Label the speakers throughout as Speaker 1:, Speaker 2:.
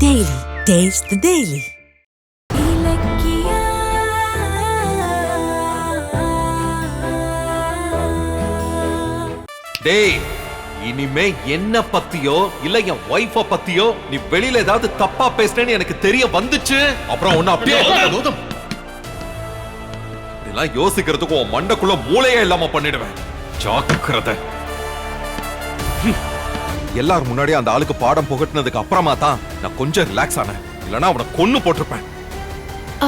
Speaker 1: Daily. Taste the Daily.
Speaker 2: டேய், இனிமே என்ன பத்தியோ இல்ல என் வைஃப பத்தியோ நீ வெளியில ஏதாவது தப்பா பேசுறேன்னு எனக்கு தெரிய வந்துச்சு, அப்புறம் உன்னை அப்படியே இதெல்லாம் யோசிக்கிறதுக்கு உன் மண்டக்குள்ள மூளையே இல்லாம பண்ணிடுவேன். ஜாக்கிரதை. எல்லாரும் முன்னாடி அந்த ஆளுக்கு பாடம் புகட்டினதுக்கு அப்புறமா தான் நான் கொஞ்சம் ரிலாக்ஸ் ஆனேன். இல்லனா அவனை கொன்னு போட்டிருப்பேன்.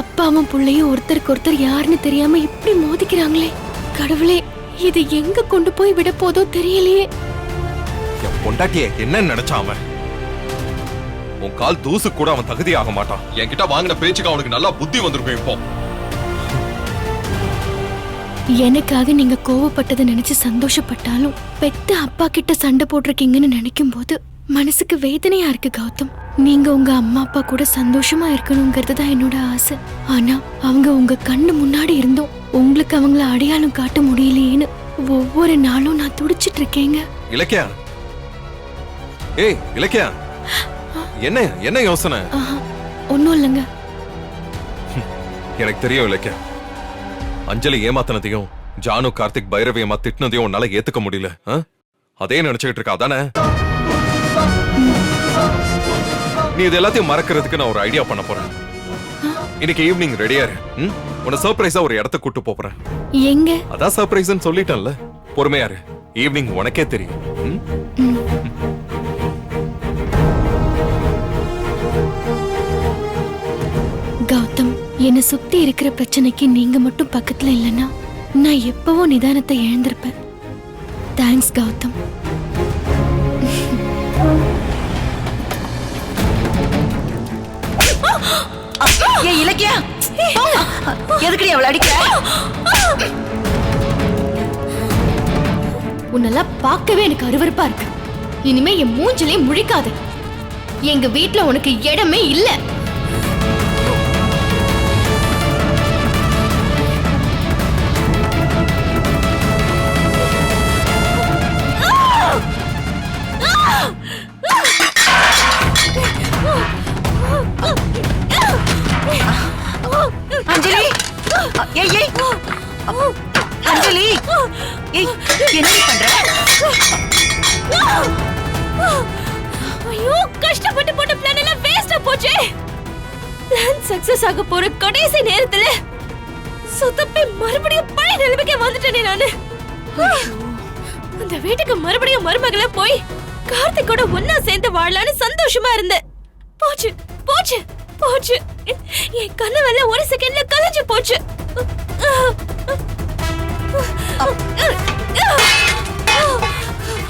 Speaker 3: அப்பாவும் பிள்ளையும் ஒருத்தருக்கு ஒருத்தர் யாருன்னு தெரியாம இப்படி மோதிக்கிறாங்களே கடவுளே, இது எங்க கொண்டு போய் விட போதோ தெரியலையே.
Speaker 2: என் பொண்டாட்டிய என்ன நினைச்சான் அவன்? உன் கால் தூசு கூட அவன் தகுதியாக மாட்டான். என்கிட்ட வாங்கின பேச்சுக்கு அவனுக்கு நல்லா புத்தி வந்திருக்கும். இப்போ
Speaker 3: எனக்காக நீங்க கோவப்பட்டதை நினைச்சு சந்தோஷப்பட்டாலும் பெத்த அப்பா கிட்ட சண்டை போட்டிருக்கீங்கன்னு நினைக்கும் போது மனசுக்கு வேதனையா இருக்கு கௌதம். நீங்க உங்க அம்மா அப்பா கூட சந்தோஷமா இருக்கணுங்கிறது தான் என்னோட ஆசை. ஆனா அவங்க உங்க கண்ணு முன்னாடி இருந்தோம் உங்களுக்கு அவங்கள அடையாளம் காட்ட முடியலையேன்னு ஒவ்வொரு நாளும் நான் துடிச்சிட்டு இருக்கேங்க.
Speaker 2: இலக்கியா, ஏய் இலக்கியா, என்ன என்ன யோசனை?
Speaker 3: ஒன்னும் இல்லைங்க.
Speaker 2: எனக்கு தெரியும் இலக்கியா, அஞ்சலி ஏமாத்தினதையும் ஜானு கார்த்திக் பைரவி ஏமா திட்டினதையும் உன்னால ஏத்துக்க முடியல. அதே நினைச்சுக்கிட்டு இருக்கா தானே? நீ இது எல்லாத்தையும் மறக்கிறதுக்கு நான் ஒரு ஐடியா பண்ண போறேன். இன்னைக்கு ஈவினிங் ரெடியா இரு. உன்னை சர்ப்ரைஸா ஒரு இடத்துக்கு கூட்டு போறேன்.
Speaker 3: எங்க?
Speaker 2: அதான் சர்ப்ரைஸ்னு சொல்லிட்டேன்ல, பொறுமையா இரு. ஈவினிங் உனக்கே தெரியும்.
Speaker 3: கௌதம், என்னை சுத்தி இருக்கிற பிரச்சனைக்கு நீங்க மட்டும் பக்கத்துல இல்லைன்னா நான் எப்பவோ நிதானத்தை இழந்திருப்பேன். தேங்க்ஸ் கௌதம்.
Speaker 4: ஏய் இலக்கியா, எதுக்குடி அவளை அடிக்க?
Speaker 3: உன்னெல்லாம் பார்க்கவே எனக்கு அருவருப்பா இருக்கு. இனிமே என் மூஞ்சிலே முழிக்காத. எங்க வீட்ல உனக்கு இடமே இல்ல.
Speaker 4: அஞ்சலி, ஏய் ஏய் அஞ்சலி, ஏய் என்ன பண்ற?
Speaker 3: ஐயோ, கஷ்டப்பட்டு போட்ட பிளான் எல்லாம் வேஸ்டா போச்சே. பிளான் சக்சஸ் ஆக போற கடைசி நேரத்துல சுத்தப்பே மறுபடியும் பழைய நிலைமைக்கே வந்துட்டேனே நானு. அந்த வீட்டுக்கு மறுபடியும் மருமகள போய் கார்த்திகோட ஒன்னா சேர்ந்து வாழலான்னு சந்தோஷமா இருந்தேன். போச்சு போச்சு போச்சு. என் கனவெல்லாம் ஒரு செகண்ட்ல கலைஞ்சு போச்சு.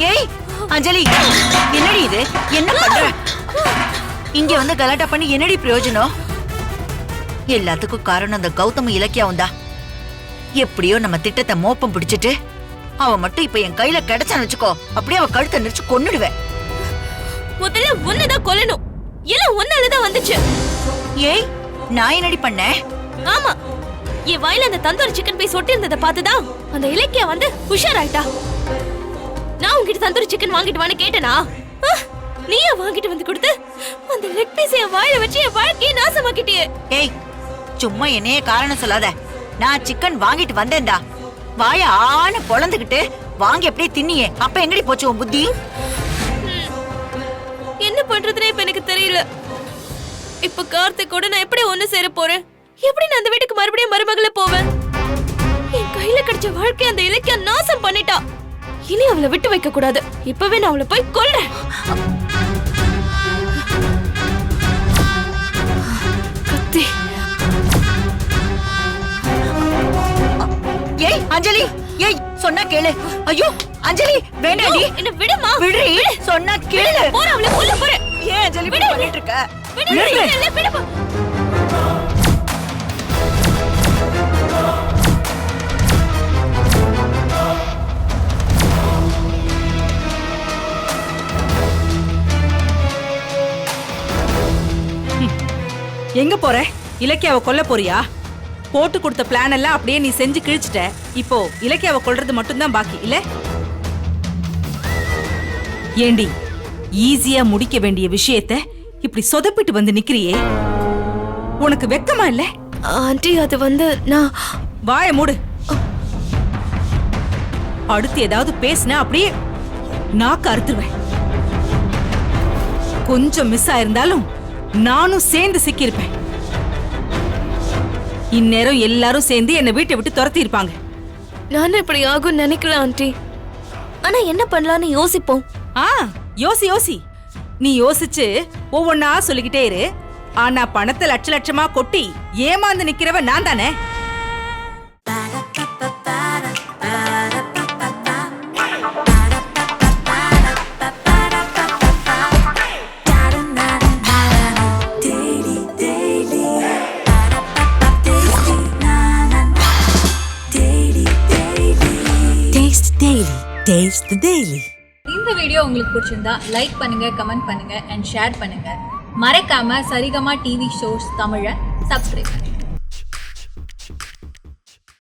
Speaker 4: ஏய் அஞ்சலி, என்னடி இது? என்ன பண்ற? இங்க வந்து கலாட்டா பண்ணி என்னடி பிரயோஜனம்? எல்லாத்துக்கும் காரணம் அந்த கௌதம இலக்கியாவும் தான். எப்படியோ நம்ம திட்டத்தை மோப்பம் பிடிச்சிட்டு அவ மட்டும் இப்ப என் கையில கிடைச்சான்னு வச்சுக்கோ, அப்படியே அவ கழுத்தை நெரிச்சு கொன்னுடுவேன்.
Speaker 3: முதல்ல ஒன்னதான் கொல்லணும். எல்லாம் ஒன்னாலதான் வந்துச்சு.
Speaker 4: ஏய், நான் என்னடி பண்ணேன்?
Speaker 3: ஆமா, என் வாயில அந்த தந்தூரி சிக்கன் பீஸ் ஒட்டி இருந்ததை பார்த்துதான் அந்த இலக்கியா வந்து உஷாராயிட்டா. நான் உங்ககிட்ட தந்தூரி சிக்கன் வாங்கிட்டு வான்னு கேட்டனா? நீயே வாங்கிட்டு வந்து கொடுத்து அந்த லெக் பீஸ் என் வாயில வச்சு என் வாழ்க்கையை நாசமாக்கிட்டியே.
Speaker 4: ஏய், சும்மா என்னையே காரணம் சொல்லாத. நான் சிக்கன் வாங்கிட்டு வந்தேன்டா. வாய ஆன பொளந்துகிட்டு வாங்கி அப்படியே தின்னியே. அப்ப எங்கடி போச்சு உன் புத்தி?
Speaker 3: என்ன பண்றதுனே இப்ப எனக்கு தெரியல. இப்ப கார்த்திகோட நான் எப்படி ஒண்ணு சேர போறேன்? எப்படி நான் அந்த வீட்டுக்கு மறுபடியும் மருமகள போவேன்? என் கையில கிடைச்ச வாழ்க்கை அந்த இலக்கியா நாசம் பண்ணிட்டா. இனி அவளை விட்டு வைக்க கூடாது. இப்பவே நான் அவளை போய் கொல்றேன். கத்தி.
Speaker 4: ஏய் அஞ்சலி, ஏய் சொன்னா கேளு. ஐயோ அஞ்சலி, வேண்டாடி.
Speaker 3: என்ன விடுமா?
Speaker 4: விடுறி, சொன்னா கேளு.
Speaker 3: போற அவளை கொல்ல போறேன்.
Speaker 4: ஏன் அஞ்சலி இப்படி பண்ணிட்டு இருக்க?
Speaker 3: விடுமா?
Speaker 5: எங்க போற? இலக்கியாவை கொல்ல போறியா? போட்டு கொடுத்த பிளான் எல்லாம் அப்படியே நீ செஞ்சு கிழிச்சிட்ட. இப்போ இலக்கியாவை கொல்றது மட்டும்தான் பாக்கி இல்ல? ஏண்டி, ஈஸியா முடிக்க வேண்டிய விஷயத்த இப்படி சொதப்பிட்டு வந்து நிக்கிறியே, உனக்கு வெக்கமா இல்ல?
Speaker 3: ஆண்டி அது வந்து நான்
Speaker 5: வாய மூடு. அடுத்து ஏதாவது பேசினா அப்படியே நாக்கு அறுத்துருவேன். கொஞ்சம் மிஸ் ஆயிருந்தாலும் நானும் சேர்ந்து சிக்கியிருப்பேன். இந்நேரம் எல்லாரும் சேர்ந்து என்னை வீட்டை விட்டு துரத்தி இருப்பாங்க.
Speaker 3: நானும் இப்படி ஆகும் நினைக்கல ஆண்டி. ஆனா என்ன பண்ணலாம்னு யோசிப்போம்.
Speaker 5: யோசி யோசி. நீ யோசிச்சு ஒவ்வொன்னா சொல்லிக்கிட்டே இரு. ஆனா பணத்தை லட்ச லட்சமா கொட்டி ஏமாந்து நிக்கிறவ நான் தானே.
Speaker 1: Taste the Daily.
Speaker 6: இந்த வீடியோ உங்களுக்கு பிடிச்சிருந்தா லைக் பண்ணுங்க, கமெண்ட் பண்ணுங்க அண்ட் ஷேர் பண்ணுங்க. மறக்காம சரிகமா டிவி ஷோஸ் தமிழை சப்ஸ்கிரைப் பண்ணுங்க.